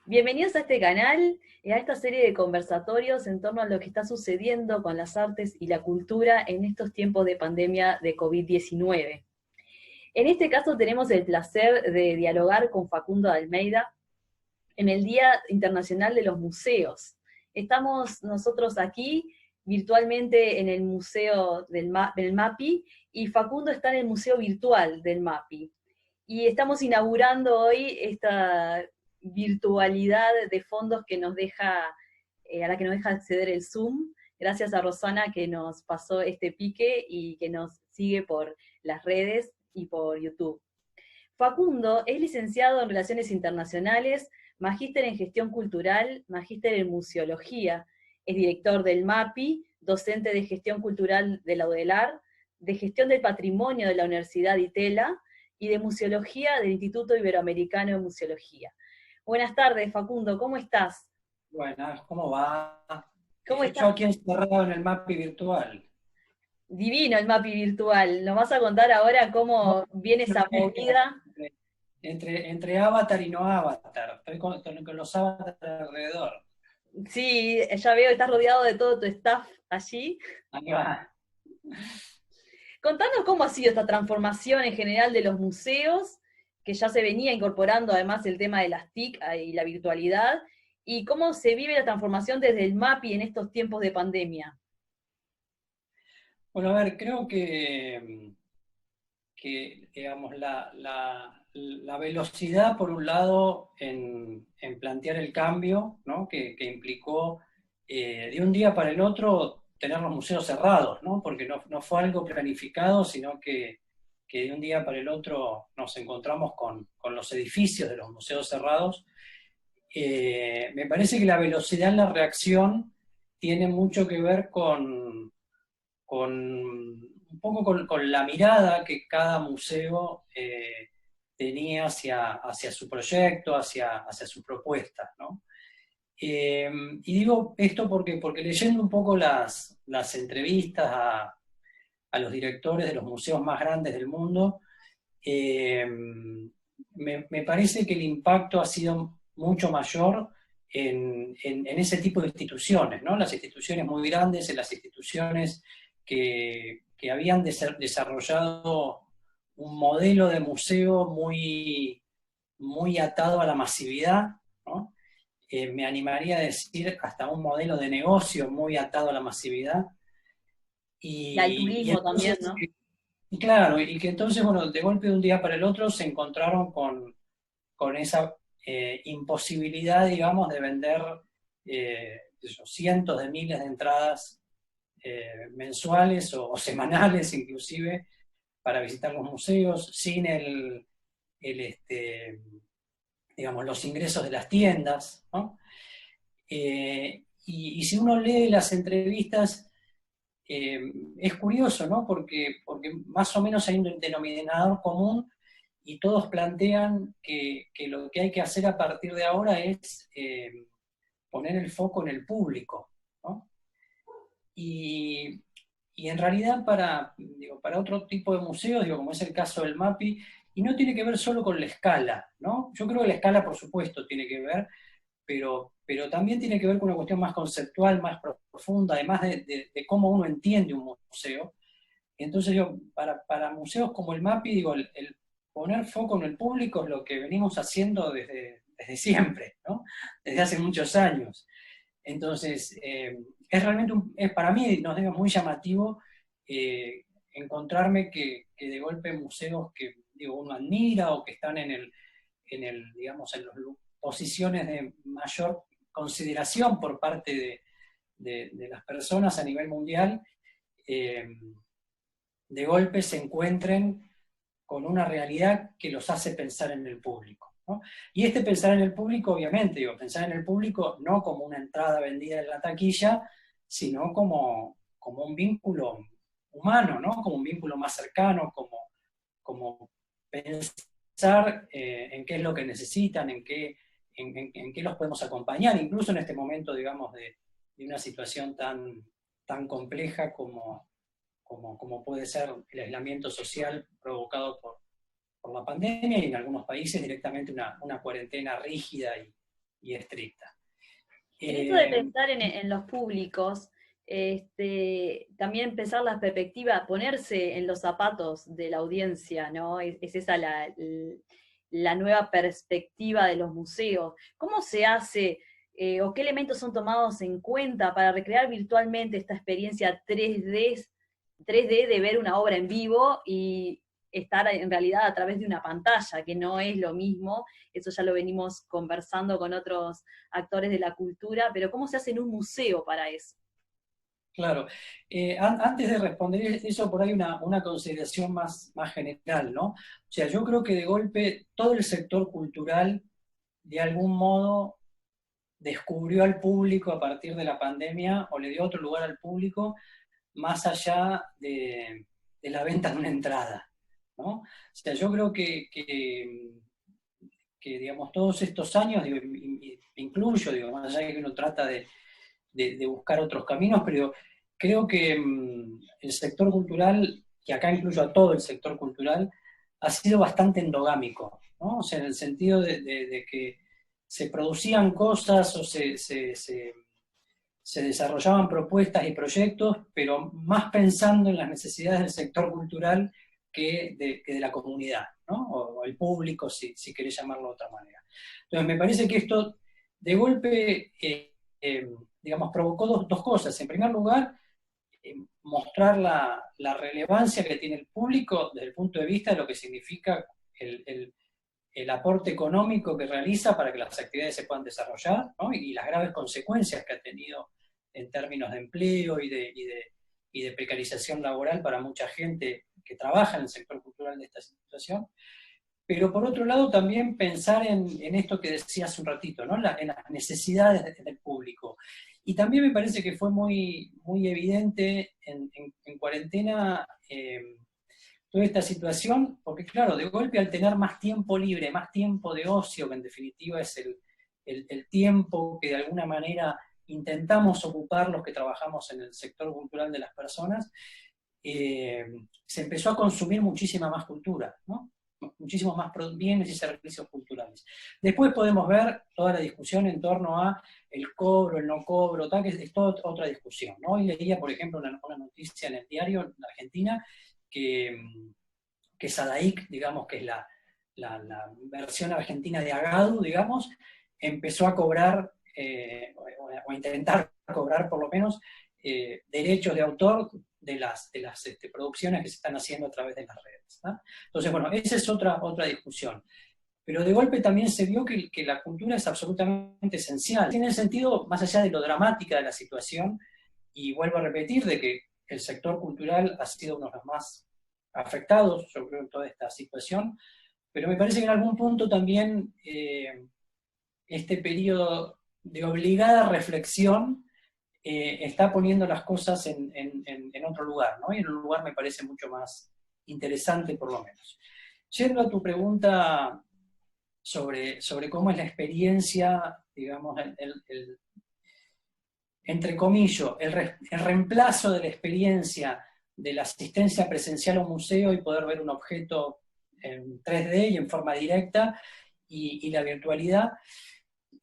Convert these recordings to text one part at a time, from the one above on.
Bienvenidos a este canal y a esta serie de conversatorios en torno a lo que está sucediendo con las artes y la cultura en estos tiempos de pandemia de COVID-19. En este caso tenemos el placer de dialogar con Facundo de Almeida en el Día Internacional de los Museos. Estamos nosotros aquí virtualmente en el Museo del MAPI y Facundo está en el Museo Virtual del MAPI. Y estamos inaugurando hoy esta virtualidad de fondos que nos deja, a la que nos deja acceder el Zoom, gracias a Rosana que nos pasó este pique y que nos sigue por las redes y por YouTube. Facundo es licenciado en Relaciones Internacionales, magíster en Gestión Cultural, magíster en Museología, es director del MAPI, docente de Gestión Cultural de la UDELAR, de Gestión del Patrimonio de la Universidad ITELA y de Museología del Instituto Iberoamericano de Museología. Buenas tardes, Facundo, ¿cómo estás? Buenas, ¿cómo va? ¿Cómo Yo estás? aquí encerrado en el MAPI virtual. Divino el MAPI virtual. ¿Nos vas a contar ahora No, cómo viene una esa mezcla movida? entre avatar y no avatar. Estoy con los avatars alrededor. Sí, ya veo, estás rodeado de todo tu staff allí. Ahí va. Contanos cómo ha sido esta transformación en general de los museos, que ya se venía incorporando además el tema de las TIC y la virtualidad, y cómo se vive la transformación desde el MAPI en estos tiempos de pandemia. Bueno, a ver, creo que digamos, la velocidad, por un lado, en plantear el cambio, ¿no? que implicó de un día para el otro tener los museos cerrados, ¿no? Porque no fue algo planificado, sino que de un día para el otro nos encontramos con los edificios de los museos cerrados. Me parece que la velocidad en la reacción tiene mucho que ver con un poco con la mirada que cada museo tenía hacia su proyecto, hacia su propuesta, ¿no? Y digo esto porque leyendo un poco las entrevistas a los directores de los museos más grandes del mundo, eh, me parece que el impacto ha sido mucho mayor en ese tipo de instituciones, ¿no? Las instituciones muy grandes, en las instituciones que habían desarrollado un modelo de museo muy atado a la masividad, ¿no? Me animaría a decir hasta un modelo de negocio muy atado a la masividad. Y al Y turismo también, entonces, ¿no? y claro, y que entonces, bueno, de golpe de un día para el otro se encontraron con esa imposibilidad, digamos, de vender cientos de miles de entradas mensuales o semanales inclusive para visitar los museos, sin digamos, los ingresos de las tiendas, ¿no? Y si uno lee las entrevistas, es curioso, ¿no? Porque más o menos hay un denominador común y todos plantean que lo que hay que hacer a partir de ahora es poner el foco en el público, ¿no? Y, y en realidad para otro tipo de museos, digo, como es el caso del MAPI, y no tiene que ver solo con la escala, ¿no? Yo creo que la escala, por supuesto, tiene que ver, pero también tiene que ver con una cuestión más conceptual, más profunda, además de cómo uno entiende un museo. Entonces yo, para museos como el MAPI, digo, el poner foco en el público es lo que venimos haciendo desde siempre, ¿no? Desde hace muchos años. Entonces, es realmente, para mí, nos digo, muy llamativo encontrarme que de golpe museos que digo, uno admira o que están digamos, en las posiciones de mayor consideración por parte de las personas a nivel mundial, eh, de golpe se encuentren con una realidad que los hace pensar en el público, ¿no? Y este pensar en el público, obviamente, digo, pensar en el público no como una entrada vendida en la taquilla, sino como un vínculo humano, ¿no? Como un vínculo más cercano, como pensar en qué es lo que necesitan, en qué los podemos acompañar, incluso en este momento, digamos, de una situación tan compleja como puede ser el aislamiento social provocado por la pandemia y en algunos países directamente una cuarentena rígida y estricta. En esto de pensar en los públicos, también pensar la perspectiva, ponerse en los zapatos de la audiencia, ¿no? Es esa la nueva perspectiva de los museos. ¿Cómo se hace o qué elementos son tomados en cuenta para recrear virtualmente esta experiencia 3D de ver una obra en vivo y estar en realidad a través de una pantalla, que no es lo mismo? Eso ya lo venimos conversando con otros actores de la cultura, pero ¿cómo se hace en un museo para eso? Claro. Antes de responder eso, por ahí una consideración más general, ¿no? O sea, yo creo que de golpe todo el sector cultural, de algún modo, descubrió al público a partir de la pandemia, o le dio otro lugar al público, más allá de la venta de una entrada, ¿no? O sea, yo creo que digamos, todos estos años, digo, incluyo, digo, más allá de que uno trata de buscar otros caminos, pero creo que el sector cultural, y acá incluyo a todo el sector cultural, ha sido bastante endogámico, ¿no? O sea, en el sentido de que se producían cosas o se desarrollaban propuestas y proyectos, pero más pensando en las necesidades del sector cultural que de la comunidad, ¿no? O el público, si querés llamarlo de otra manera. Entonces, me parece que esto, de golpe, digamos, provocó dos cosas. En primer lugar, mostrar la relevancia que tiene el público desde el punto de vista de lo que significa el aporte económico que realiza para que las actividades se puedan desarrollar, ¿no? Y las graves consecuencias que ha tenido en términos de empleo y de precarización laboral para mucha gente que trabaja en el sector cultural de esta situación. Pero por otro lado también pensar en esto que decía hace un ratito, ¿no? En las necesidades del público. Y también me parece que fue muy evidente en cuarentena toda esta situación, porque claro, de golpe al tener más tiempo libre, más tiempo de ocio, que en definitiva es el tiempo que de alguna manera intentamos ocupar los que trabajamos en el sector cultural de las personas, se empezó a consumir muchísima más cultura, ¿no? Muchísimos más bienes y servicios culturales. Después podemos ver toda la discusión en torno a el cobro, el no cobro, tal, que es toda otra discusión, ¿no? Hoy leía, por ejemplo, una noticia en el diario en Argentina que Sadaic, digamos, que es la versión argentina de Agadu, digamos, empezó a cobrar, o a intentar cobrar por lo menos, derechos de autor de las producciones que se están haciendo a través de las redes, ¿no? Entonces, bueno, esa es otra discusión. Pero de golpe también se vio que la cultura es absolutamente esencial. Tiene el sentido, más allá de lo dramática de la situación, y vuelvo a repetir, de que el sector cultural ha sido uno de los más afectados, yo creo, en toda esta situación, pero me parece que en algún punto también este periodo de obligada reflexión está poniendo las cosas en otro lugar, ¿no? Y en un lugar me parece mucho más interesante, por lo menos. Yendo a tu pregunta sobre cómo es la experiencia, digamos, entre comillas, el reemplazo de la experiencia de la asistencia presencial a un museo y poder ver un objeto en 3D y en forma directa, y la virtualidad,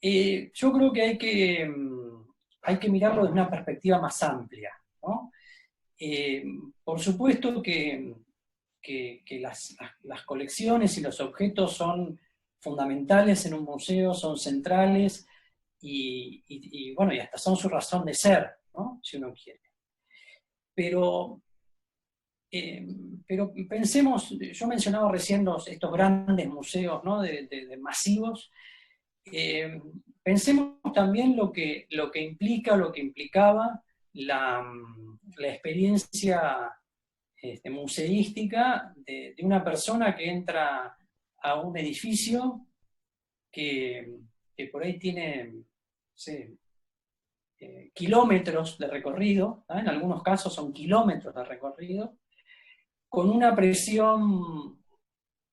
yo creo que hay que mirarlo desde una perspectiva más amplia, ¿no? Por supuesto que las colecciones y los objetos son fundamentales en un museo, son centrales, y bueno, y hasta son su razón de ser, ¿no? Si uno quiere. Pero pensemos, yo mencionaba recién estos grandes museos, ¿no? de masivos. Pensemos también lo que implica, lo que implicaba la experiencia museística de una persona que entra a un edificio que por ahí tiene, no sé, kilómetros de recorrido, ¿eh? En algunos casos son kilómetros de recorrido, con una presión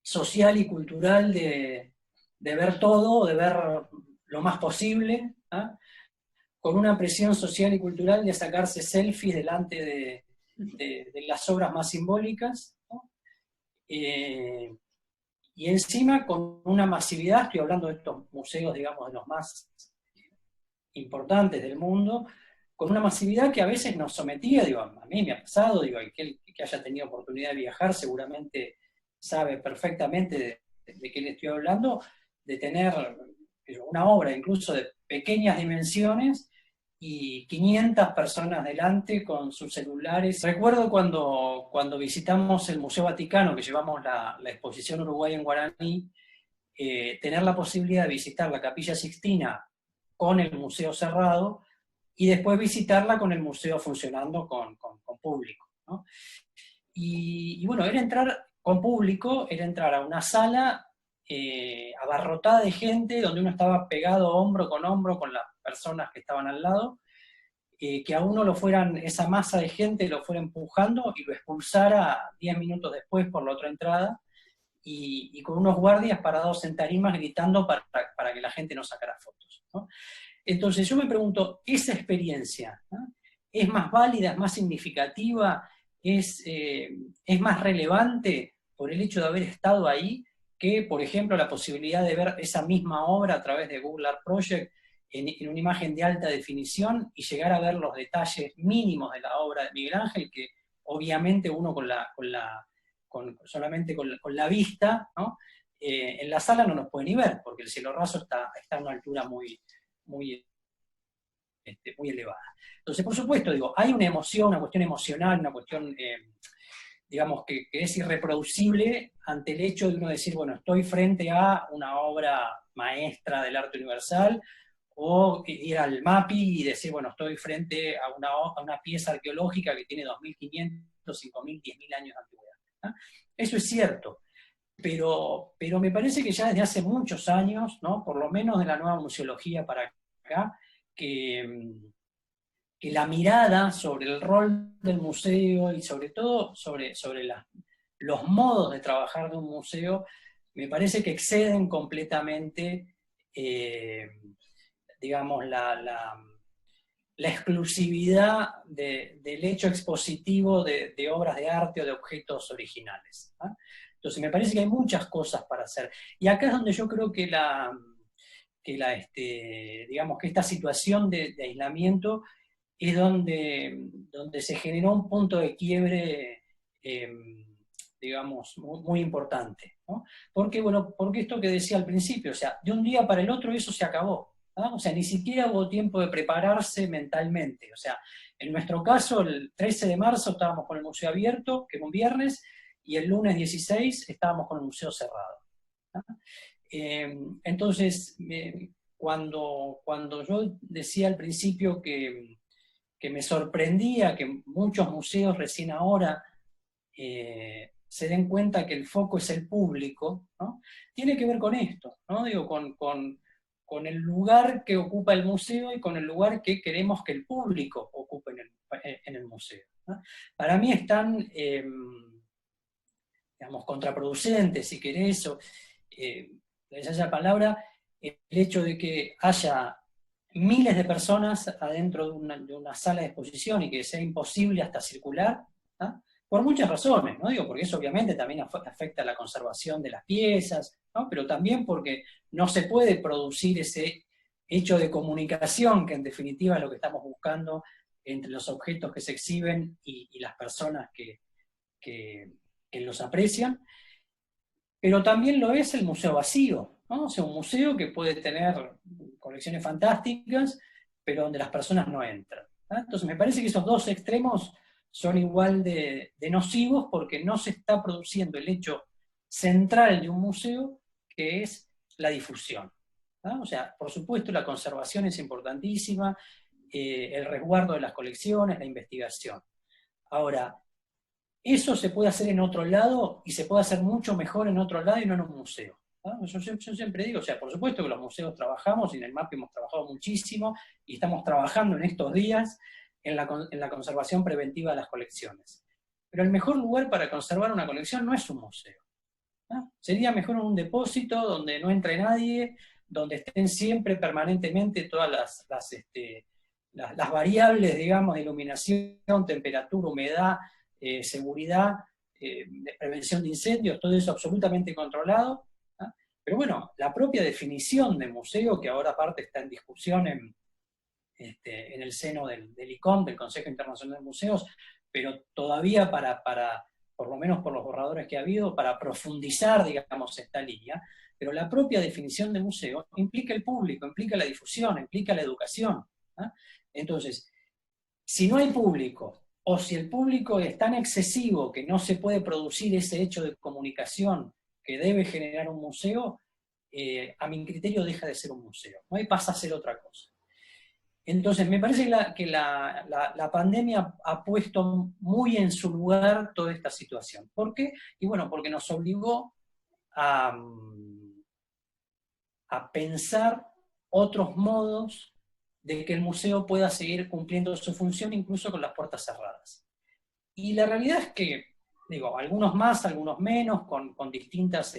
social y cultural de ver todo, de ver lo más posible, ¿eh? Con una presión social y cultural de sacarse selfies delante de las obras más simbólicas, ¿no? y encima con una masividad, estoy hablando de estos museos, digamos, de los más importantes del mundo, con una masividad que a veces nos sometía, digo, a mí me ha pasado, digo, aquel que haya tenido oportunidad de viajar seguramente sabe perfectamente de qué le estoy hablando, de tener una obra incluso de pequeñas dimensiones y 500 personas delante con sus celulares. Recuerdo cuando visitamos el Museo Vaticano, que llevamos la exposición Uruguay en Guaraní, tener la posibilidad de visitar la Capilla Sixtina con el museo cerrado, y después visitarla con el museo funcionando con público, ¿no? Y bueno, era entrar con público, era entrar a una sala abarrotada de gente, donde uno estaba pegado hombro con las personas que estaban al lado, que a uno esa masa de gente lo fuera empujando y lo expulsara 10 minutos después por la otra entrada, y con unos guardias parados en tarimas gritando para que la gente no sacara fotos, ¿no? Entonces yo me pregunto, ¿esa experiencia, ¿no?, es más válida, es más significativa, es más relevante por el hecho de haber estado ahí, que, por ejemplo, la posibilidad de ver esa misma obra a través de Google Art Project en una imagen de alta definición y llegar a ver los detalles mínimos de la obra de Miguel Ángel, que obviamente uno solamente con la vista, ¿no?, en la sala no nos puede ni ver, porque el cielo raso está a una altura muy elevada. Entonces, por supuesto, digo, hay una emoción, una cuestión emocional, una cuestión, digamos, que es irreproducible ante el hecho de uno decir, bueno, estoy frente a una obra maestra del arte universal, o ir al MAPI y decir, bueno, estoy frente a una pieza arqueológica que tiene 2.500, 5.000, 10.000 años de antigüedad, ¿no? Eso es cierto, pero me parece que ya desde hace muchos años, ¿no?, por lo menos de la nueva museología para acá, que la mirada sobre el rol del museo y sobre todo sobre los modos de trabajar de un museo, me parece que exceden completamente, digamos, la exclusividad del hecho expositivo de obras de arte o de objetos originales, ¿no? Entonces me parece que hay muchas cosas para hacer. Y acá es donde yo creo que digamos, que esta situación de aislamiento es donde se generó un punto de quiebre, digamos, muy importante, ¿no? Porque esto que decía al principio, o sea, de un día para el otro eso se acabó, ¿no? O sea, ni siquiera hubo tiempo de prepararse mentalmente. O sea, en nuestro caso, el 13 de marzo estábamos con el museo abierto, que era un viernes, y el lunes 16 estábamos con el museo cerrado, ¿no? Entonces, cuando yo decía al principio que me sorprendía que muchos museos recién ahora se den cuenta que el foco es el público, ¿no?, tiene que ver con esto, ¿no? Digo, con el lugar que ocupa el museo y con el lugar que queremos que el público ocupe en el museo, ¿no? Para mí están, digamos, contraproducentes, si querés, esa palabra, el hecho de que haya miles de personas adentro de una sala de exposición y que sea imposible hasta circular, ¿no?, por muchas razones, ¿no? Digo, porque eso obviamente también afecta a la conservación de las piezas, ¿no?, pero también porque no se puede producir ese hecho de comunicación que en definitiva es lo que estamos buscando entre los objetos que se exhiben y las personas que los aprecian. Pero también lo es el museo vacío, ¿no? O sea, un museo que puede tener colecciones fantásticas, pero donde las personas no entran, ¿no? Entonces me parece que esos dos extremos son igual de nocivos, porque no se está produciendo el hecho central de un museo, que es la difusión, ¿no? O sea, por supuesto la conservación es importantísima, el resguardo de las colecciones, la investigación. Ahora, eso se puede hacer en otro lado, y se puede hacer mucho mejor en otro lado y no en un museo, ¿no? Yo siempre digo, o sea, por supuesto que los museos trabajamos, y en el MAPI hemos trabajado muchísimo, y estamos trabajando en estos días en la conservación preventiva de las colecciones. Pero el mejor lugar para conservar una colección no es un museo, ¿no? Sería mejor un depósito donde no entre nadie, donde estén siempre, permanentemente, todas las variables, digamos, de iluminación, temperatura, humedad, seguridad, de prevención de incendios, todo eso absolutamente controlado. ¿Ah? Pero bueno, la propia definición de museo, que ahora aparte está en discusión en el seno del ICOM, del Consejo Internacional de Museos, pero todavía por lo menos por los borradores que ha habido, para profundizar, digamos, esta línea, pero la propia definición de museo implica el público, implica la difusión, implica la educación. ¿Ah? Entonces, si no hay público, o si el público es tan excesivo que no se puede producir ese hecho de comunicación que debe generar un museo, a mi criterio deja de ser un museo, ¿no? Y pasa a ser otra cosa. Entonces, me parece que la pandemia ha puesto muy en su lugar toda esta situación. ¿Por qué? Y bueno, porque nos obligó a, a pensar otros modos de que el museo pueda seguir cumpliendo su función incluso con las puertas cerradas. Y la realidad es que, digo, algunos más, algunos menos, con distintas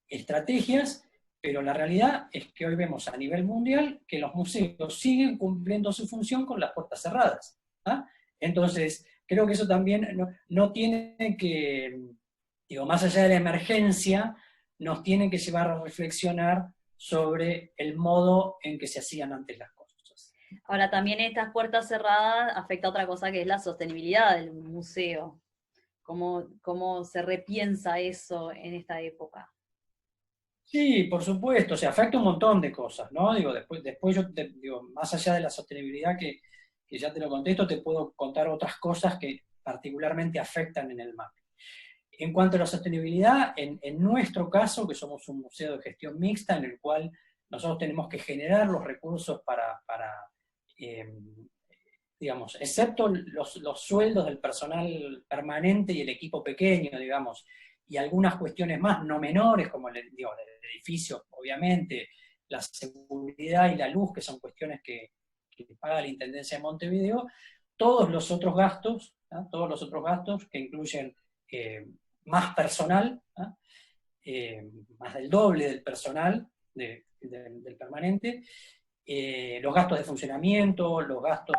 estrategias, pero la realidad es que hoy vemos a nivel mundial que los museos siguen cumpliendo su función con las puertas cerradas. ¿Ah? Entonces, creo que eso también no tiene que, digo, más allá de la emergencia, nos tiene que llevar a reflexionar sobre el modo en que se hacían antes las cosas. Ahora, también estas puertas cerradas afecta a otra cosa que es la sostenibilidad del museo. ¿Cómo se repiensa eso en esta época? Sí, por supuesto, o sea, afecta un montón de cosas, ¿no? Digo, después yo digo, más allá de la sostenibilidad que ya te lo contesto, te puedo contar otras cosas que particularmente afectan en el MAPI. En cuanto a la sostenibilidad, en nuestro caso, que somos un museo de gestión mixta, en el cual nosotros tenemos que generar los recursos eh, digamos, excepto los sueldos del personal permanente y el equipo pequeño, digamos, y algunas cuestiones más, no menores, como el edificio, obviamente, la seguridad y la luz, que son cuestiones que paga la Intendencia de Montevideo, todos los otros gastos, ¿no? Todos los otros gastos que incluyen más personal, ¿no? Más del doble del personal del permanente, los gastos de funcionamiento, los gastos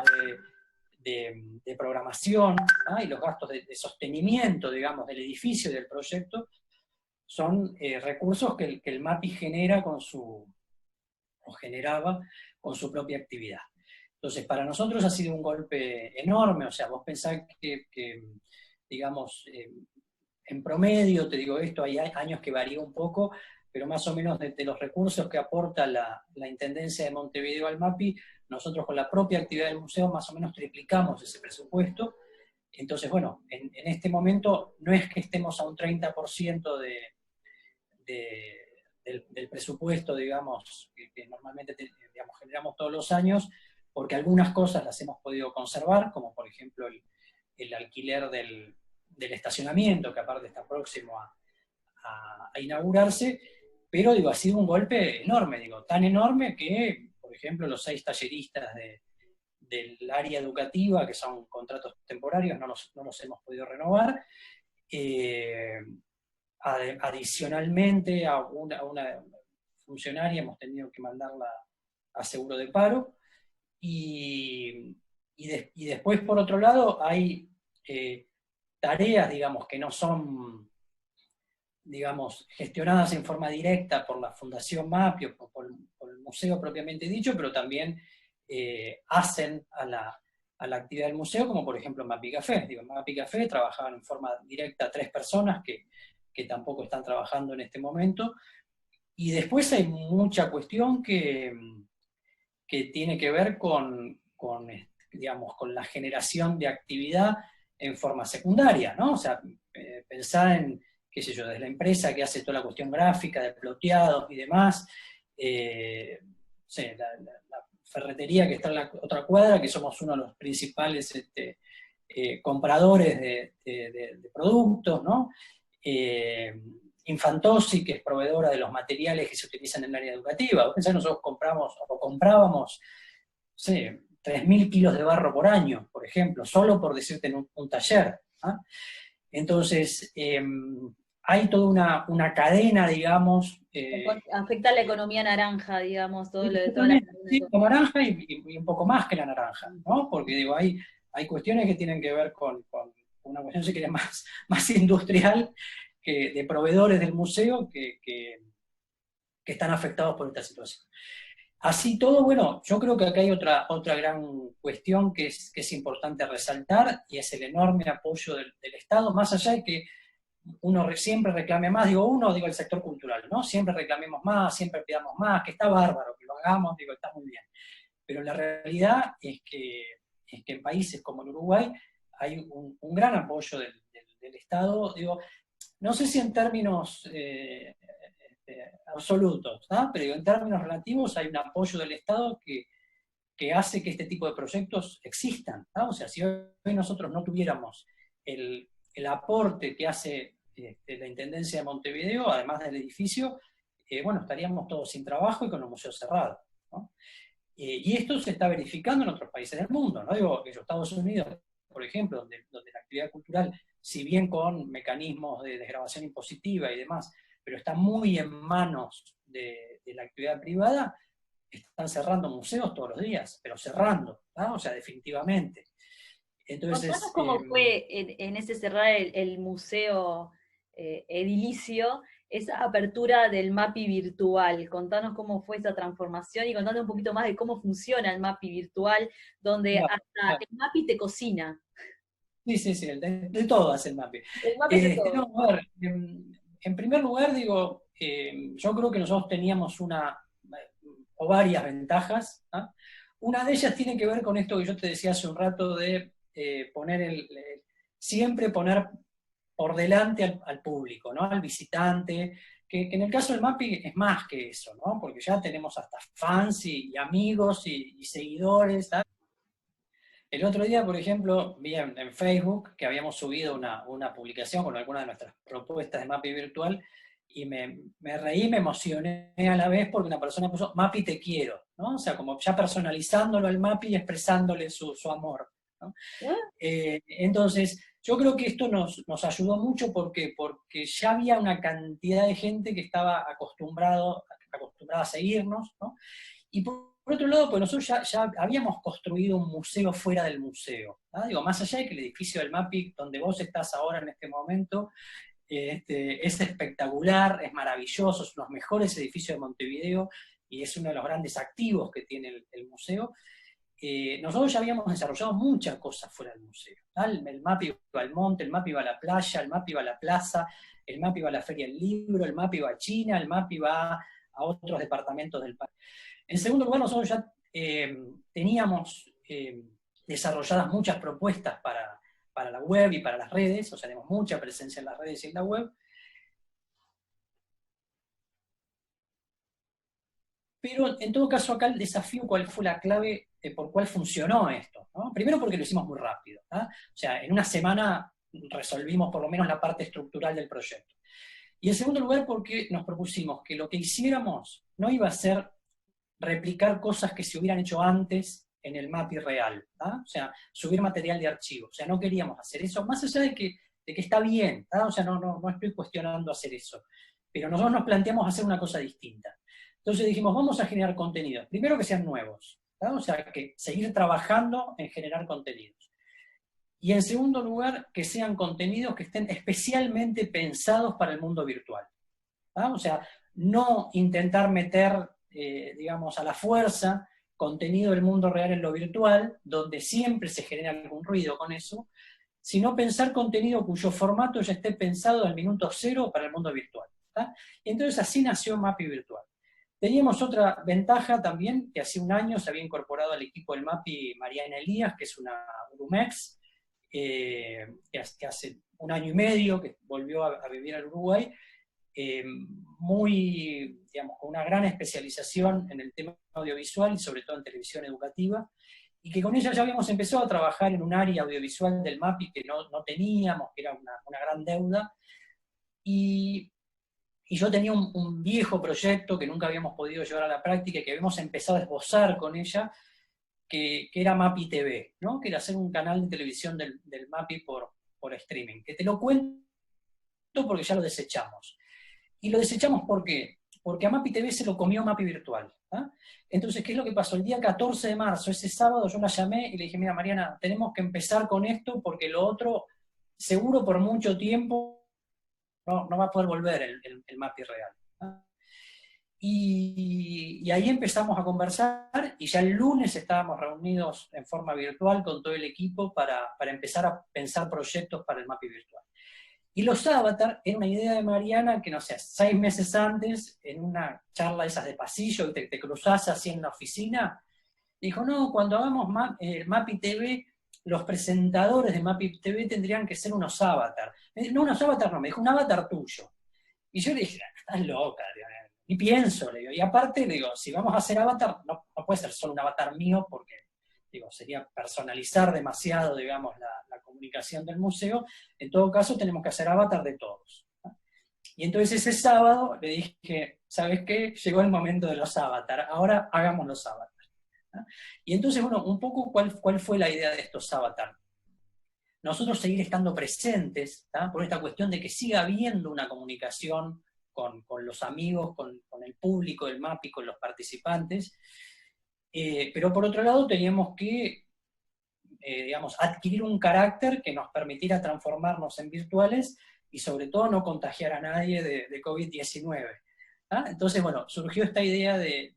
de programación, ¿no? Y los gastos de sostenimiento, digamos, del edificio y del proyecto, son recursos que el MAPI genera o generaba con su propia actividad. Entonces, para nosotros ha sido un golpe enorme, o sea, vos pensás que digamos, en promedio, te digo esto, hay años que varía un poco, pero más o menos de los recursos que aporta la Intendencia de Montevideo al MAPI, nosotros con la propia actividad del museo más o menos triplicamos ese presupuesto. Entonces, bueno, en este momento no es que estemos a un 30% del presupuesto, digamos, que normalmente digamos, generamos todos los años, porque algunas cosas las hemos podido conservar, como por ejemplo el alquiler del estacionamiento, que aparte está próximo a inaugurarse, pero digo, ha sido un golpe enorme, digo, tan enorme que, por ejemplo, los 6 talleristas del área educativa, que son contratos temporarios, no los hemos podido renovar. Adicionalmente a una funcionaria hemos tenido que mandarla a seguro de paro, y después, por otro lado, hay tareas, digamos, que no son, digamos, gestionadas en forma directa por la Fundación MAPI o por el museo propiamente dicho, pero también hacen a la actividad del museo, como por ejemplo MAPI Café. Digo, en MAPI Café trabajaban en forma directa 3 personas que tampoco están trabajando en este momento, y después hay mucha cuestión que tiene que ver digamos, con la generación de actividad en forma secundaria, ¿no? O sea, pensar en, qué sé yo, desde la empresa que hace toda la cuestión gráfica, de ploteados y demás, sí, la ferretería que está en la otra cuadra, que somos uno de los principales compradores de productos, ¿no? Infantosi, que es proveedora de los materiales que se utilizan en el área educativa. Pensá, nosotros comprábamos, no sé, 3.000 kilos de barro por año, por ejemplo, solo por decirte en un taller. ¿Ah? Entonces, hay toda una cadena, digamos. Afecta a la economía naranja, digamos, todo lo de toda la cadena. Sí, como naranja y un poco más que la naranja, ¿no? Porque digo, hay cuestiones que tienen que ver con una cuestión si querés, más industrial, que de proveedores del museo que están afectados por esta situación. Así todo, bueno, yo creo que acá hay otra gran cuestión que es importante resaltar, y es el enorme apoyo del Estado, más allá de que uno siempre reclame más, digo el sector cultural, ¿no? Siempre reclamemos más, siempre pidamos más, que está bárbaro, que lo hagamos, digo, está muy bien. Pero la realidad es que en países como el Uruguay hay un gran apoyo del Estado, digo, no sé si en términos absolutos, ¿no? Pero digo, en términos relativos hay un apoyo del Estado que hace que este tipo de proyectos existan, ¿no? O sea, si hoy nosotros no tuviéramos el aporte que hace la Intendencia de Montevideo, además del edificio, bueno, estaríamos todos sin trabajo y con los museos cerrados, ¿no? Y esto se está verificando en otros países del mundo, ¿no? Digo, que Estados Unidos, por ejemplo, donde la actividad cultural, si bien con mecanismos de desgravación impositiva y demás, pero está muy en manos de la actividad privada, están cerrando museos todos los días, pero cerrando, ¿no? O sea, definitivamente. Contanos Entonces, cómo fue en ese cerrar el museo edilicio, esa apertura del MAPI virtual. Contanos cómo fue esa transformación y contanos un poquito más de cómo funciona el MAPI virtual, donde claro, hasta el MAPI te cocina. sí, de todo hace el MAPI. El MAPI hace todo. No, a ver, en primer lugar, digo, yo creo que nosotros teníamos o varias ventajas, ¿no? Una de ellas tiene que ver con esto que yo te decía hace un rato de siempre poner por delante al público, ¿no? Al visitante, que en el caso del MAPI es más que eso, ¿no? Porque ya tenemos hasta fans y amigos y seguidores, ¿sabes? El otro día, por ejemplo, vi en Facebook que habíamos subido una publicación con algunas de nuestras propuestas de MAPI virtual, y me reí, me emocioné a la vez porque una persona puso MAPI te quiero, ¿no? O sea, como ya personalizándolo al MAPI y expresándole su amor, ¿no? Entonces, yo creo que esto nos ayudó mucho porque ya había una cantidad de gente que estaba acostumbrada a seguirnos, ¿no? Y por otro lado, pues nosotros ya habíamos construido un museo fuera del museo, ¿no? Digo, más allá de que el edificio del MAPI, donde vos estás ahora en este momento, es espectacular, es maravilloso, es uno de los mejores edificios de Montevideo y es uno de los grandes activos que tiene el museo. Nosotros ya habíamos desarrollado muchas cosas fuera del museo, ¿no? El MAPI iba al monte, el MAPI iba a la playa, el MAPI iba a la plaza, el MAPI iba a la Feria del Libro, el MAPI iba a China, el MAPI iba a otros departamentos del país. En segundo lugar, nosotros ya teníamos desarrolladas muchas propuestas para la web y para las redes, o sea, tenemos mucha presencia en las redes y en la web. Pero en todo caso acá el desafío, ¿cuál fue la clave por cuál funcionó esto? ¿No? Primero porque lo hicimos muy rápido, ¿no? O sea, en una semana resolvimos por lo menos la parte estructural del proyecto. Y en segundo lugar porque nos propusimos que lo que hiciéramos no iba a ser replicar cosas que se hubieran hecho antes en el MAPI real, ¿no? O sea, subir material de archivo. O sea, no queríamos hacer eso, más allá de que está bien, ¿no? O sea, no estoy cuestionando hacer eso. Pero nosotros nos planteamos hacer una cosa distinta. Entonces dijimos, vamos a generar contenidos. Primero que sean nuevos, ¿no? O sea, que seguir trabajando en generar contenidos. Y en segundo lugar, que sean contenidos que estén especialmente pensados para el mundo virtual, ¿no? O sea, no intentar meter, digamos, a la fuerza contenido del mundo real en lo virtual, donde siempre se genera algún ruido con eso, sino pensar contenido cuyo formato ya esté pensado al minuto cero para el mundo virtual, ¿tá? Y entonces así nació MAPI Virtual. Teníamos otra ventaja también, que hace un año se había incorporado al equipo del MAPI Mariana Elías, que es una Urumex, que hace un año y medio que volvió a vivir al Uruguay, muy, digamos, con una gran especialización en el tema audiovisual y sobre todo en televisión educativa, y que con ella ya habíamos empezado a trabajar en un área audiovisual del MAPI que no teníamos, que era una gran deuda, y yo tenía un viejo proyecto que nunca habíamos podido llevar a la práctica y que habíamos empezado a esbozar con ella, que era MAPI TV, ¿no? Que era hacer un canal de televisión del MAPI por streaming, que te lo cuento porque ya lo desechamos. Y lo desechamos ¿por qué? Porque a MAPI TV se lo comió MAPI Virtual, ¿ah? Entonces, ¿qué es lo que pasó? El día 14 de marzo, ese sábado, yo la llamé y le dije, mira Mariana, tenemos que empezar con esto porque lo otro seguro por mucho tiempo no va a poder volver el MAPI real, ¿no? Y ahí empezamos a conversar, y ya el lunes estábamos reunidos en forma virtual con todo el equipo para empezar a pensar proyectos para el MAPI virtual. Y los avatar era una idea de Mariana que, no sé, 6 meses antes, en una charla esas de pasillo, y te cruzás así en la oficina, dijo, no, cuando hagamos MAPI TV, los presentadores de MAPI TV tendrían que ser unos avatar. No, unos avatar no, me dijo, un avatar tuyo. Y yo le dije, estás loca, ni pienso, le digo. Y aparte, le digo, si vamos a hacer avatar, no puede ser solo un avatar mío, porque digo, sería personalizar demasiado, digamos, la comunicación del museo. En todo caso, tenemos que hacer avatar de todos, ¿no? Y entonces ese sábado le dije, ¿sabes qué? Llegó el momento de los avatar, ahora hagamos los avatar, ¿no? Y entonces, bueno, un poco cuál fue la idea de estos avatar. Nosotros seguir estando presentes, ¿tá? Por esta cuestión de que siga habiendo una comunicación con los amigos, con el público del MAPI, con los participantes, pero por otro lado teníamos que, digamos, adquirir un carácter que nos permitiera transformarnos en virtuales y sobre todo no contagiar a nadie de COVID-19. ¿Ah? Entonces, bueno, surgió esta idea de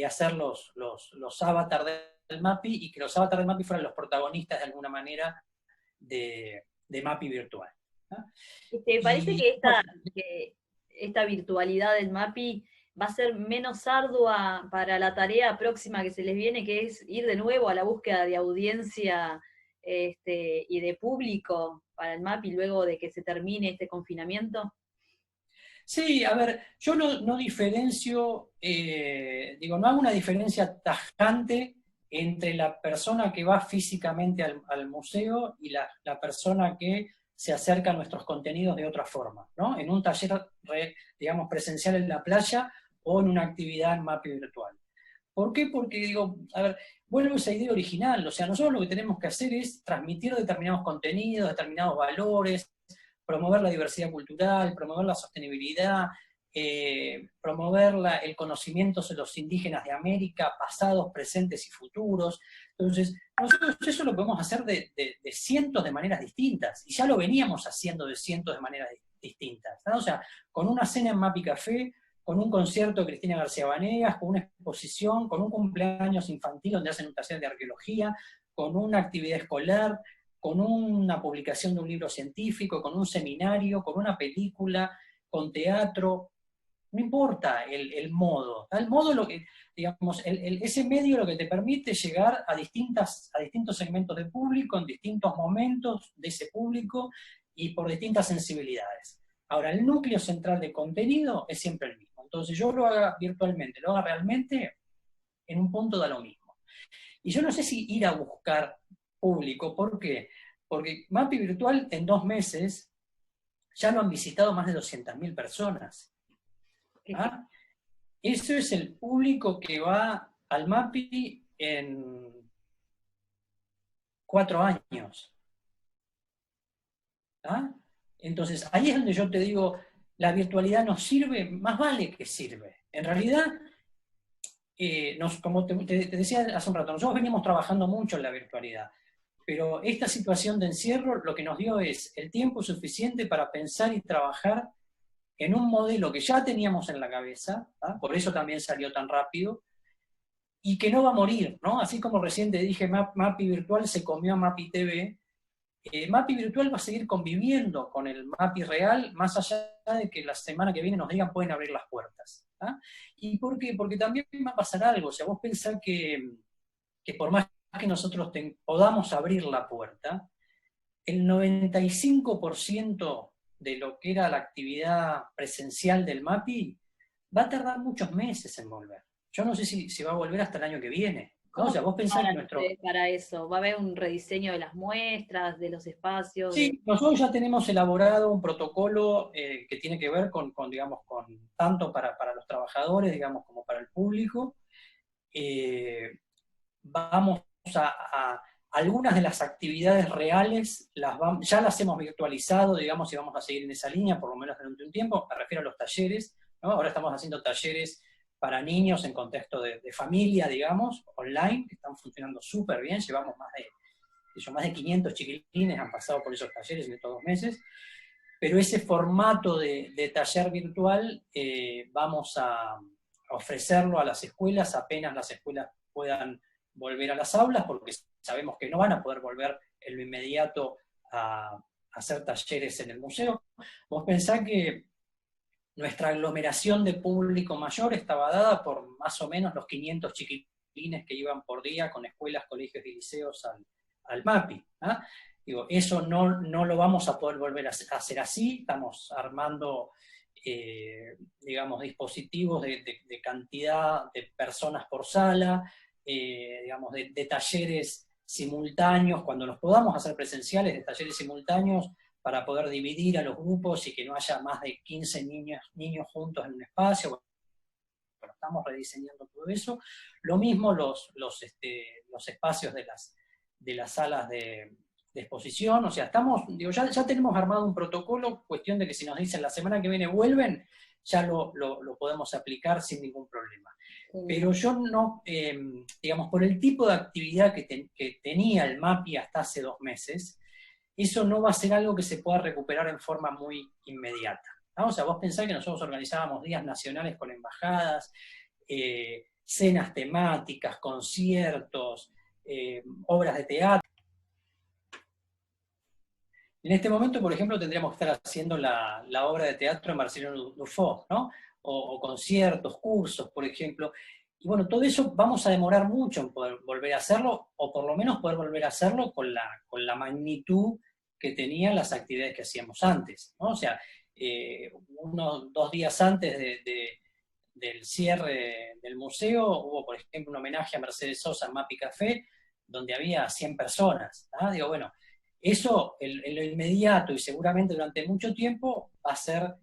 hacer los avatars del MAPI, y que los avatars del MAPI fueran los protagonistas de alguna manera de MAPI virtual, ¿no? ¿Te parece Y, que bueno, esta virtualidad del MAPI va a ser menos ardua para la tarea próxima que se les viene, que es ir de nuevo a la búsqueda de audiencia y de público para el MAPI luego de que se termine este confinamiento? sí, a ver, yo no diferencio, digo, no hago una diferencia tajante entre la persona que va físicamente al museo y la persona que se acerca a nuestros contenidos de otra forma, ¿no? En un taller, digamos, presencial en la playa o en una actividad en MAPI virtual. ¿Por qué? Porque digo, a ver, vuelvo a esa idea original, o sea, nosotros lo que tenemos que hacer es transmitir determinados contenidos, determinados valores, promover la diversidad cultural, promover la sostenibilidad, promover el conocimiento de los indígenas de América, pasados, presentes y futuros. Entonces, nosotros eso lo podemos hacer de cientos de maneras distintas, y ya lo veníamos haciendo de cientos de maneras distintas, ¿no? O sea, con una cena en Mapi Café, con un concierto de Cristina García Banegas, con una exposición, con un cumpleaños infantil donde hacen un taller de arqueología, con una actividad escolar, con una publicación de un libro científico, con un seminario, con una película, con teatro. No importa el modo. El modo, lo que, digamos, ese medio lo que te permite llegar a distintos segmentos de público, en distintos momentos de ese público y por distintas sensibilidades. Ahora, el núcleo central de contenido es siempre el mismo. Entonces, yo lo haga virtualmente, lo haga realmente, en un punto da lo mismo. Y yo no sé si ir a buscar público. ¿Por qué? Porque MAPI Virtual en 2 meses ya lo han visitado más de 200.000 personas. ¿Ah? Eso es el público que va al MAPI en 4 años. ¿Ah? Entonces, ahí es donde yo te digo, la virtualidad nos sirve, más vale que sirve. En realidad, como te decía hace un rato, nosotros veníamos trabajando mucho en la virtualidad, pero esta situación de encierro lo que nos dio es el tiempo suficiente para pensar y trabajar en un modelo que ya teníamos en la cabeza, ¿ah? Por eso también salió tan rápido, y que no va a morir, ¿no? Así como recién te dije, MAPI Virtual se comió a MAPI TV, MAPI Virtual va a seguir conviviendo con el MAPI real, más allá de que la semana que viene nos digan pueden abrir las puertas, ¿ah? ¿Y por qué? Porque también va a pasar algo. O sea, vos pensás que por más que nosotros podamos abrir la puerta, el 95% de lo que era la actividad presencial del MAPI va a tardar muchos meses en volver. Yo no sé si va a volver hasta el año que viene, ¿no? O ¿Cómo sea, se vos pensás que preparan nuestro... ustedes para eso? ¿Va a haber un rediseño de las muestras, de los espacios? Sí, nosotros ya tenemos elaborado un protocolo que tiene que ver digamos, tanto para los trabajadores, digamos, como para el público. Vamos a algunas de las actividades reales, ya las hemos virtualizado, digamos, y vamos a seguir en esa línea, por lo menos durante un tiempo. Me refiero a los talleres, ¿no? Ahora estamos haciendo talleres para niños en contexto de familia, digamos, online, que están funcionando súper bien. Llevamos más de más de 500 chiquilines han pasado por esos talleres en estos 2 meses, pero ese formato de taller virtual vamos a ofrecerlo a las escuelas apenas las escuelas puedan volver a las aulas, porque sabemos que no van a poder volver en lo inmediato a hacer talleres en el museo. Vos pensás que nuestra aglomeración de público mayor estaba dada por más o menos los 500 chiquilines que iban por día con escuelas, colegios y liceos al MAPI. ¿Ah? Digo, eso no lo vamos a poder volver a hacer así, estamos armando, digamos, dispositivos de cantidad de personas por sala, digamos, de talleres simultáneos, cuando los podamos hacer presenciales, de talleres simultáneos, para poder dividir a los grupos y que no haya más de 15 niños juntos en un espacio. Bueno, estamos rediseñando todo eso. Lo mismo los espacios de las salas de exposición, o sea, ya tenemos armado un protocolo, cuestión de que si nos dicen la semana que viene vuelven, ya lo podemos aplicar sin ningún problema. Pero yo no, digamos, por el tipo de actividad que tenía el MAPI hasta hace 2 meses, eso no va a ser algo que se pueda recuperar en forma muy inmediata, ¿no? O sea, vos pensás que nosotros organizábamos días nacionales con embajadas, cenas temáticas, conciertos, obras de teatro. En este momento, por ejemplo, tendríamos que estar haciendo la obra de teatro de Marcelo Dufaux, ¿no? O conciertos, cursos, por ejemplo. Y bueno, todo eso vamos a demorar mucho en poder volver a hacerlo, o por lo menos poder volver a hacerlo con la magnitud que tenían las actividades que hacíamos antes, ¿no? O sea, 2 días antes del cierre del museo, hubo, por ejemplo, un homenaje a Mercedes Sosa en MAPI Café, donde había 100 personas, ¿no? Digo, bueno, eso en lo inmediato y seguramente durante mucho tiempo va a ser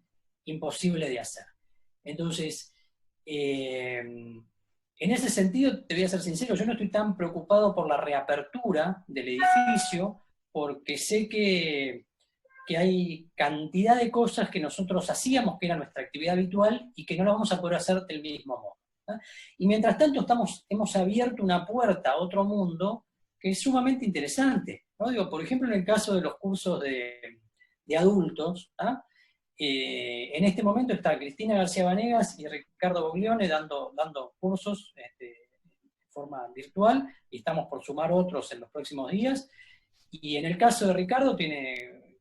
imposible de hacer. Entonces, en ese sentido, te voy a ser sincero, yo no estoy tan preocupado por la reapertura del edificio, porque sé que hay cantidad de cosas que nosotros hacíamos, que era nuestra actividad habitual, y que no la vamos a poder hacer del mismo modo, ¿no? Y mientras tanto hemos abierto una puerta a otro mundo que es sumamente interesante, ¿no? Digo, por ejemplo, en el caso de los cursos de adultos, ¿no? En este momento está Cristina García Vanegas y Ricardo Boglione dando cursos de forma virtual, y estamos por sumar otros en los próximos días. Y en el caso de Ricardo tiene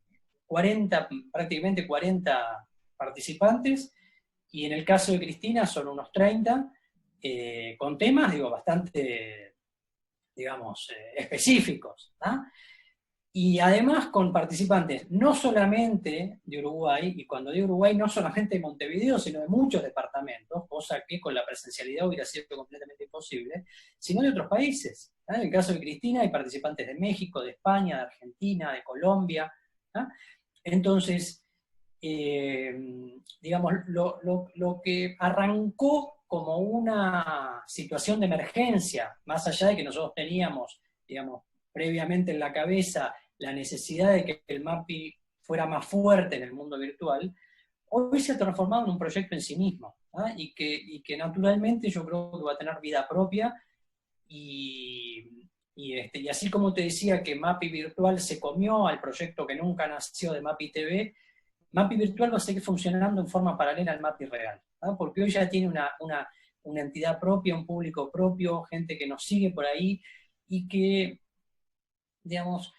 prácticamente 40 participantes, y en el caso de Cristina son unos 30, con temas, digo, bastante, digamos, específicos, ¿no? Y además con participantes no solamente de Uruguay, y cuando digo Uruguay no solamente de Montevideo, sino de muchos departamentos, cosa que con la presencialidad hubiera sido completamente imposible, sino de otros países, ¿no? En el caso de Cristina hay participantes de México, de España, de Argentina, de Colombia, ¿no? Entonces, digamos, lo que arrancó como una situación de emergencia, más allá de que nosotros teníamos, digamos, previamente en la cabeza la necesidad de que el MAPI fuera más fuerte en el mundo virtual, hoy se ha transformado en un proyecto en sí mismo, ¿no? Y que naturalmente yo creo que va a tener vida propia, y así como te decía que MAPI Virtual se comió al proyecto que nunca nació de MAPI TV, MAPI Virtual va a seguir funcionando en forma paralela al MAPI Real, ¿no? Porque hoy ya tiene una entidad propia, un público propio, gente que nos sigue por ahí, y que, digamos,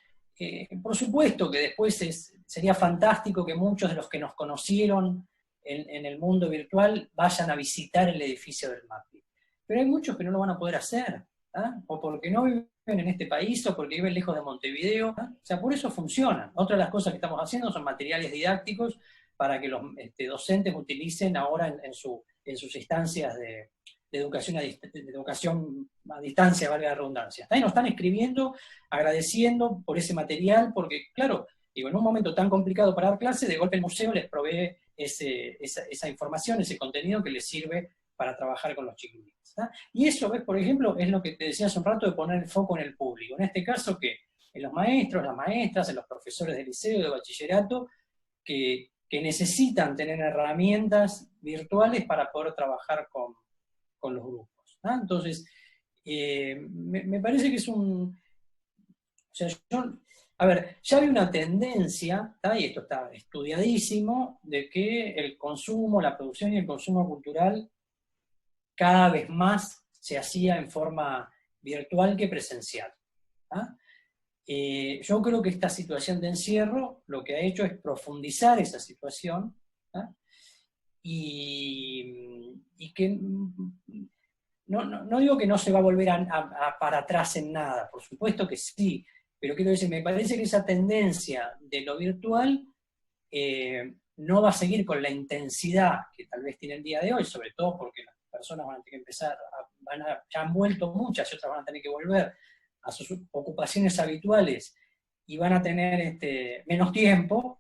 por supuesto que después sería fantástico que muchos de los que nos conocieron en el mundo virtual vayan a visitar el edificio del MAPI. Pero hay muchos que no lo van a poder hacer, ¿ah? O porque no viven en este país, o porque viven lejos de Montevideo, ¿ah? O sea, por eso funcionan. Otra de las cosas que estamos haciendo son materiales didácticos para que los docentes utilicen ahora en sus instancias de educación a distancia, valga la redundancia. Ahí nos están escribiendo, agradeciendo por ese material, porque, claro, digo, en un momento tan complicado para dar clase, de golpe el museo les provee esa información, ese contenido que les sirve para trabajar con los chiquilines, ¿tá? Y eso, ¿ves? Por ejemplo, es lo que te decía hace un rato de poner el foco en el público. En este caso, que en los maestros, las maestras, en los profesores de liceo, de bachillerato, que necesitan tener herramientas virtuales para poder trabajar con los grupos, ¿no? Entonces, me parece que es O sea, a ver, ya había una tendencia, y esto está estudiadísimo, de que el consumo, la producción y el consumo cultural cada vez más se hacía en forma virtual que presencial. Yo creo que esta situación de encierro lo que ha hecho es profundizar esa situación, y que no digo que no se va a volver para atrás en nada, por supuesto que sí, pero quiero decir, me parece que esa tendencia de lo virtual no va a seguir con la intensidad que tal vez tiene el día de hoy, sobre todo porque las personas van a tener que empezar, ya han vuelto muchas y otras van a tener que volver a sus ocupaciones habituales y van a tener menos tiempo,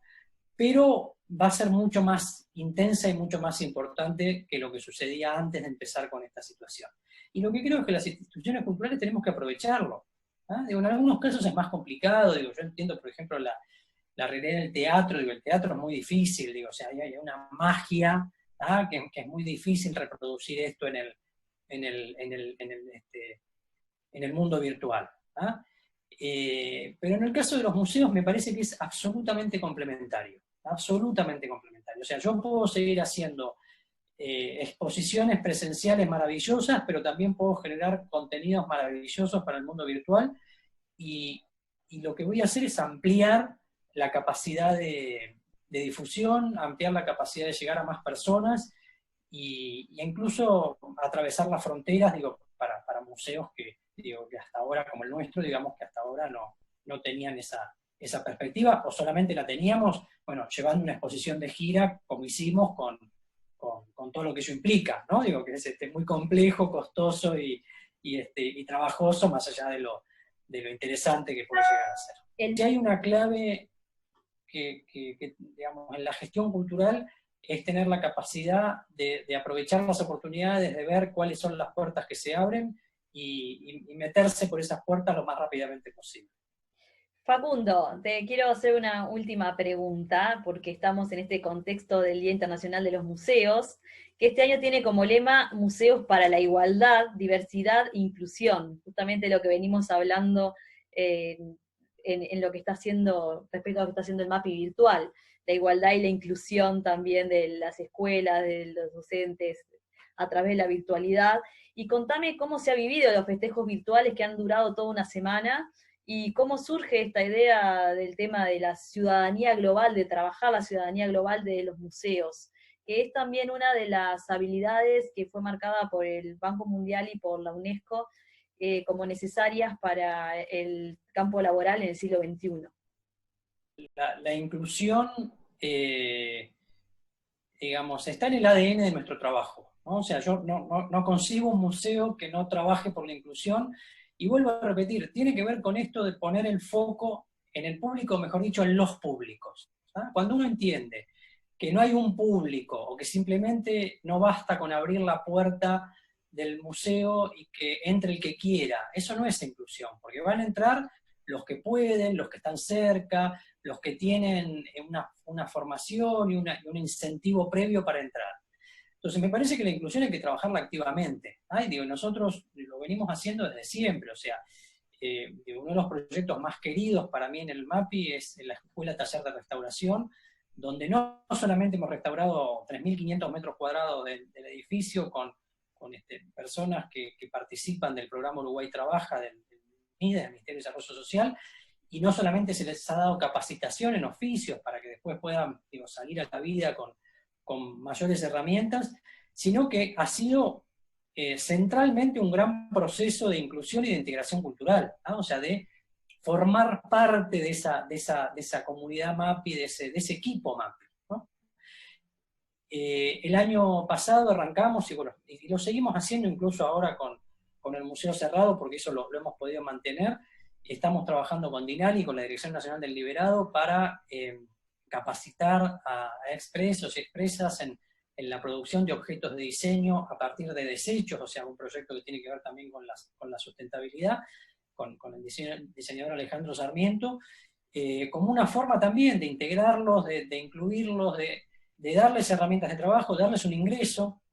pero va a ser mucho más intensa y mucho más importante que lo que sucedía antes de empezar con esta situación. Y lo que creo es que las instituciones culturales tenemos que aprovecharlo. Digo, en algunos casos es más complicado, digo, yo entiendo, por ejemplo, la realidad del teatro, digo, el teatro es muy difícil, digo, o sea, hay una magia que es muy difícil reproducir esto en el mundo virtual. Pero en el caso de los museos me parece que es absolutamente complementario, absolutamente complementario. O sea, yo puedo seguir haciendo exposiciones presenciales maravillosas, pero también puedo generar contenidos maravillosos para el mundo virtual, y lo que voy a hacer es ampliar la capacidad de difusión, ampliar la capacidad de llegar a más personas, y incluso atravesar las fronteras, digo, para museos que hasta ahora, como el nuestro, digamos que hasta ahora no tenían esa perspectiva, o solamente la teníamos, bueno, llevando una exposición de gira, como hicimos con todo lo que eso implica, ¿no? Digo, que es muy complejo, costoso y trabajoso, más allá de lo interesante que puede llegar a ser. Si hay una clave que, digamos, en la gestión cultural, es tener la capacidad de aprovechar las oportunidades, de ver cuáles son las puertas que se abren y meterse por esas puertas lo más rápidamente posible. Facundo, te quiero hacer una última pregunta, porque estamos en este contexto del Día Internacional de los Museos, que este año tiene como lema Museos para la Igualdad, Diversidad e Inclusión, justamente lo que venimos hablando en lo que está haciendo, respecto a lo que está haciendo el MAPI virtual, la igualdad y la inclusión también de las escuelas, de los docentes, a través de la virtualidad. Y contame cómo se ha vivido los festejos virtuales que han durado toda una semana, y cómo surge esta idea del tema de la ciudadanía global, de trabajar la ciudadanía global de los museos, que es también una de las habilidades que fue marcada por el Banco Mundial y por la UNESCO como necesarias para el campo laboral en el siglo XXI. La inclusión, digamos, está en el ADN de nuestro trabajo, ¿no? O sea, yo no concibo un museo que no trabaje por la inclusión. Y vuelvo a repetir, tiene que ver con esto de poner el foco en el público, mejor dicho, en los públicos. Cuando uno entiende que no hay un público, o que simplemente no basta con abrir la puerta del museo y que entre el que quiera, eso no es inclusión, porque van a entrar los que pueden, los que están cerca, los que tienen una formación y un incentivo previo para entrar. Entonces me parece que la inclusión hay que trabajarla activamente. Nosotros lo venimos haciendo desde siempre, o sea, uno de los proyectos más queridos para mí en el MAPI es la Escuela Taller de Restauración, donde no solamente hemos restaurado 3.500 metros cuadrados del edificio con personas que participan del programa Uruguay Trabaja, del MIDE, del Ministerio de Desarrollo Social, y no solamente se les ha dado capacitación en oficios para que después puedan salir a la vida con mayores herramientas, sino que ha sido centralmente un gran proceso de inclusión y de integración cultural, o sea, de formar parte de esa comunidad MAPI, de ese equipo MAPI, ¿no? El año pasado arrancamos, y lo seguimos haciendo incluso ahora con el Museo Cerrado, porque eso lo hemos podido mantener. Estamos trabajando con DINALI, con la Dirección Nacional del Liberado, para capacitar a expresos y expresas en la producción de objetos de diseño a partir de desechos, o sea, un proyecto que tiene que ver también con la sustentabilidad, con el diseñador Alejandro Sarmiento, como una forma también de integrarlos, de incluirlos, de darles herramientas de trabajo, de darles un ingreso,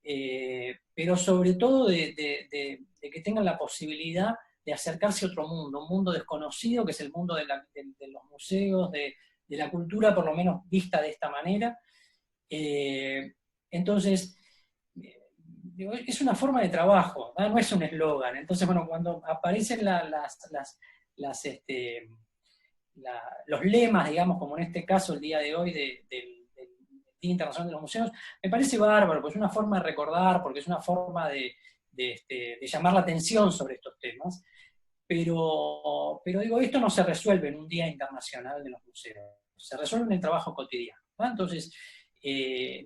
pero sobre todo de que tengan la posibilidad de acercarse a otro mundo, un mundo desconocido, que es el mundo de los museos, de la cultura, por lo menos vista de esta manera. Entonces, digo, es una forma de trabajo, ¿no? No es un eslogan. Entonces, bueno, cuando aparecen los lemas, digamos, como en este caso el día de hoy del Día Internacional de los Museos, me parece bárbaro, porque es una forma de recordar, porque es una forma de llamar la atención sobre estos temas. Pero digo, esto no se resuelve en un Día Internacional de los Museos, se resuelve en el trabajo cotidiano, ¿no? Entonces,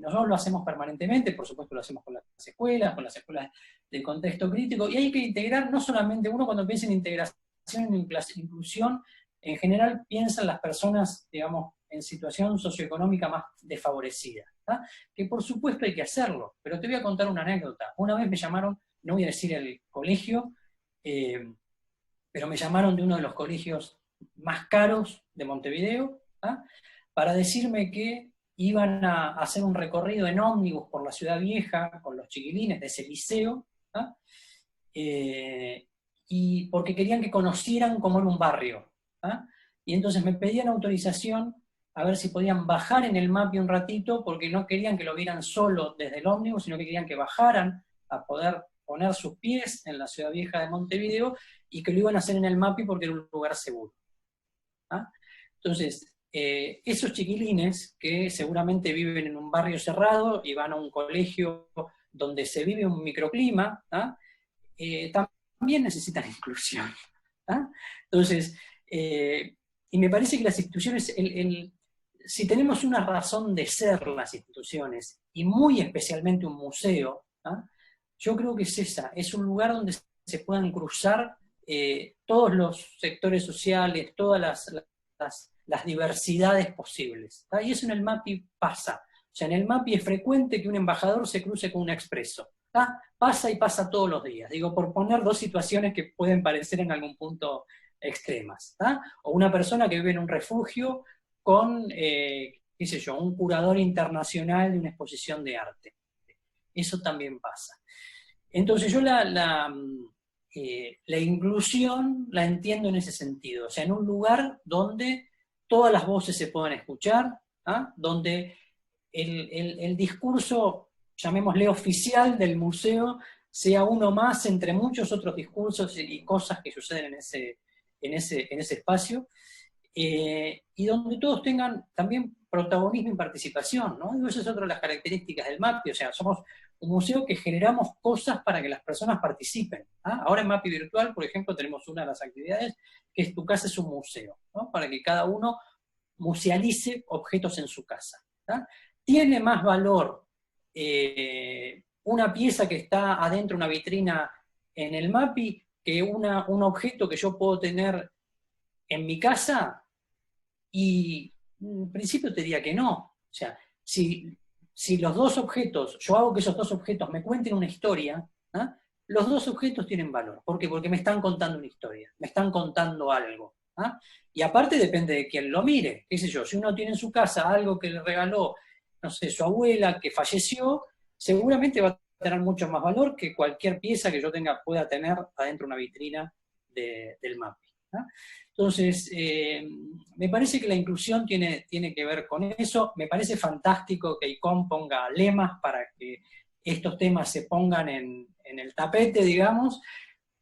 nosotros lo hacemos permanentemente, por supuesto lo hacemos con las escuelas del contexto crítico, y hay que integrar, no solamente uno cuando piensa en integración, en inclusión, en general piensa en las personas, digamos, en situación socioeconómica más desfavorecida, ¿tá? Que por supuesto hay que hacerlo, pero te voy a contar una anécdota. Una vez me llamaron, no voy a decir el colegio, pero me llamaron de uno de los colegios más caros de Montevideo, ¿tá? Para decirme que iban a hacer un recorrido en ómnibus por la Ciudad Vieja con los chiquilines de ese liceo, ¿tá? Y porque querían que conocieran cómo era un barrio, ¿tá? Y entonces me pedían autorización a ver si podían bajar en el MAPI un ratito, porque no querían que lo vieran solo desde el ómnibus, sino que querían que bajaran a poder poner sus pies en la Ciudad Vieja de Montevideo, y que lo iban a hacer en el MAPI porque era un lugar seguro, ¿tá? Entonces, esos chiquilines que seguramente viven en un barrio cerrado y van a un colegio donde se vive un microclima, ¿tá? También necesitan inclusión, ¿tá? Entonces, y me parece que las instituciones, si tenemos una razón de ser las instituciones, y muy especialmente un museo, ¿tá? Yo creo que es esa, es un lugar donde se puedan cruzar todos los sectores sociales, todas las diversidades posibles, ¿tá? Y eso en el MAPI pasa. O sea, en el MAPI es frecuente que un embajador se cruce con un expreso, ¿tá? Pasa y pasa todos los días. Digo, por poner dos situaciones que pueden parecer en algún punto extremas, ¿tá? O una persona que vive en un refugio con, qué sé yo, un curador internacional de una exposición de arte. Eso también pasa. Entonces yo la inclusión la entiendo en ese sentido, o sea, en un lugar donde todas las voces se puedan escuchar, ¿ah? Donde el discurso, llamémosle oficial del museo, sea uno más entre muchos otros discursos y cosas que suceden en ese espacio, y donde todos tengan también protagonismo y participación, ¿no? Y esa es otra de las características del MAPI, o sea, somos un museo que generamos cosas para que las personas participen, ¿ah? Ahora en MAPI Virtual, por ejemplo, tenemos una de las actividades que es Tu casa es un museo, ¿no? Para que cada uno musealice objetos en su casa, ¿tá? Tiene más valor una pieza que está adentro de una vitrina en el MAPI que un objeto que yo puedo tener en mi casa, y en principio te diría que no. O sea, si los dos objetos, yo hago que esos dos objetos me cuenten una historia, ¿ah? Los dos objetos tienen valor. ¿Por qué? Porque me están contando una historia, me están contando algo, ¿ah? Y aparte depende de quién lo mire, qué sé yo, si uno tiene en su casa algo que le regaló, no sé, su abuela que falleció, seguramente va a tener mucho más valor que cualquier pieza que yo pueda tener adentro de una vitrina del MAPI, ¿ah? Entonces, me parece que la inclusión tiene que ver con eso. Me parece fantástico que ICOM ponga lemas para que estos temas se pongan en el tapete, digamos,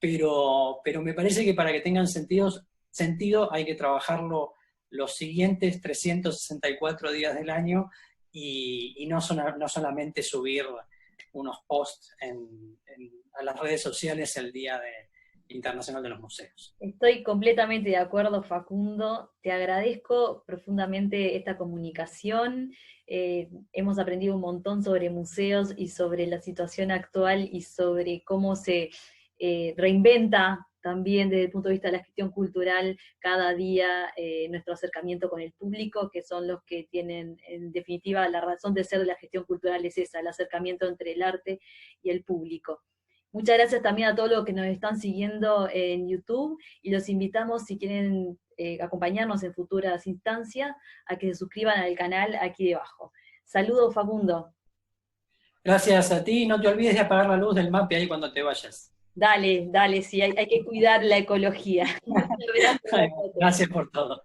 pero me parece que para que tengan sentido hay que trabajarlo los siguientes 364 días del año, y no solamente subir unos posts a las redes sociales el Día Internacional de los Museos. Estoy completamente de acuerdo, Facundo. Te agradezco profundamente esta comunicación. Hemos aprendido un montón sobre museos y sobre la situación actual y sobre cómo se reinventa también desde el punto de vista de la gestión cultural cada día nuestro acercamiento con el público, que son los que tienen, en definitiva, la razón de ser de la gestión cultural es esa, el acercamiento entre el arte y el público. Muchas gracias también a todos los que nos están siguiendo en YouTube, y los invitamos, si quieren acompañarnos en futuras instancias, a que se suscriban al canal aquí debajo. Saludos, Facundo. Gracias a ti, no te olvides de apagar la luz del MAPI ahí cuando te vayas. Dale, dale, sí, hay que cuidar la ecología. Muchas gracias a vosotros. Gracias por todo.